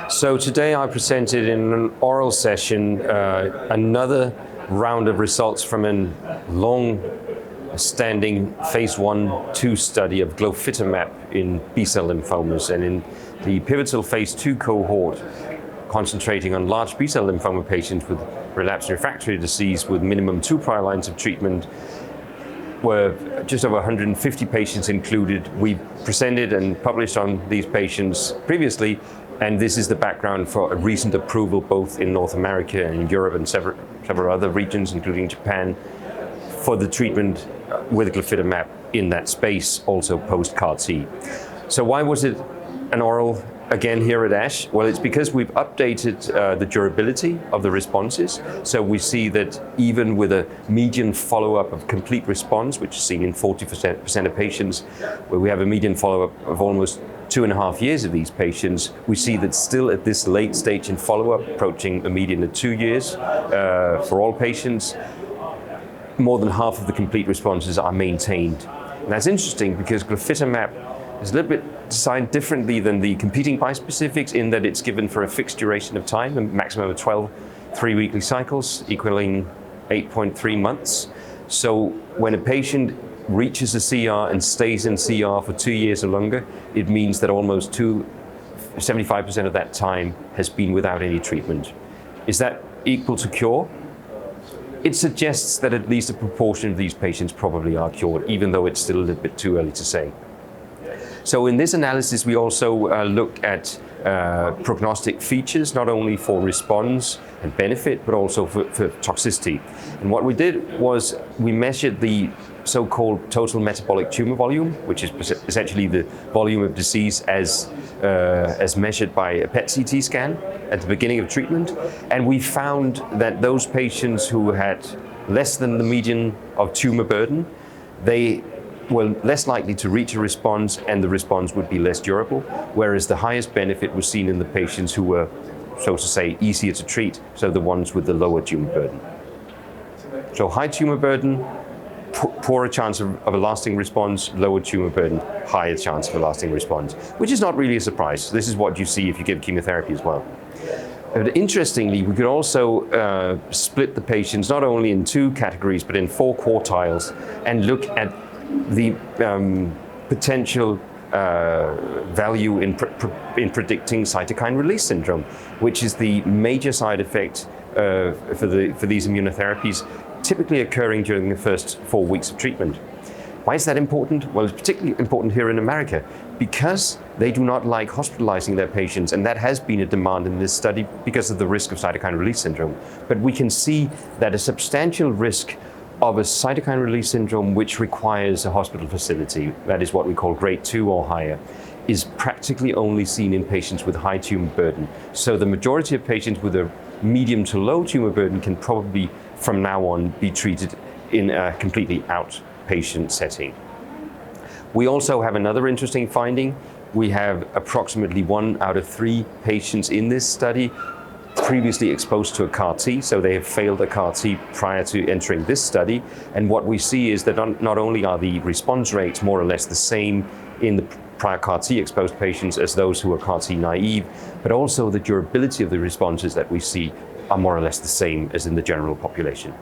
So today I presented in an oral session another round of results from a long-standing phase 1/2 study of Glofitamab in B-cell lymphomas, and in the pivotal phase 2 cohort concentrating on large B-cell lymphoma patients with relapsed refractory disease with minimum 2 prior lines of treatment, were just over 150 patients included. We presented and published on these patients previously, and this is the background for a recent approval both in North America and Europe and several other regions, including Japan, for the treatment with Glofitamab in that space, also post-CAR T. So why was it an oral again here at ASH? Well, it's because we've updated the durability of the responses. So we see that even with a median follow-up of complete response, which is seen in 40% of patients, where we have a median follow-up of almost 2.5 years of these patients, we see that still at this late stage in follow-up, approaching a median of 2 years for all patients, more than half of the complete responses are maintained. And that's interesting because Glofitamab is a little bit designed differently than the competing bispecifics in that it's given for a fixed duration of time, a maximum of 12 3-weekly cycles, equaling 8.3 months. So when a patient reaches a CR and stays in CR for 2 years or longer, it means that almost 75% of that time has been without any treatment. Is that equal to cure? It suggests that at least a proportion of these patients probably are cured, even though it's still a little bit too early to say. So in this analysis, we also looked at prognostic features, not only for response and benefit, but also for toxicity. And what we did was we measured the so-called total metabolic tumor volume, which is essentially the volume of disease as measured by a PET CT scan at the beginning of treatment. And we found that those patients who had less than the median of tumor burden, they were less likely to reach a response, and the response would be less durable, whereas the highest benefit was seen in the patients who were, so to say, easier to treat, so the ones with the lower tumor burden. So high tumor burden, poorer chance of a lasting response; lower tumor burden, higher chance of a lasting response, which is not really a surprise. This is what you see if you give chemotherapy as well. But interestingly, we could also split the patients not only in 2 categories, but in 4 quartiles, and look at the potential value in predicting cytokine release syndrome, which is the major side effect for these immunotherapies, typically occurring during the first 4 weeks of treatment. Why is that important? Well, it's particularly important here in America because they do not like hospitalizing their patients, and that has been a demand in this study because of the risk of cytokine release syndrome. But we can see that a substantial risk of a cytokine release syndrome which requires a hospital facility, that is what we call grade 2 or higher, is practically only seen in patients with high tumor burden. So the majority of patients with a medium to low tumor burden can probably from now on be treated in a completely outpatient setting. We also have another interesting finding. We have approximately 1 out of 3 patients in this study previously exposed to a CAR T, so they have failed a CAR T prior to entering this study. And what we see is that not only are the response rates more or less the same in the prior CAR T exposed patients as those who are CAR T naive, but also the durability of the responses that we see are more or less the same as in the general population.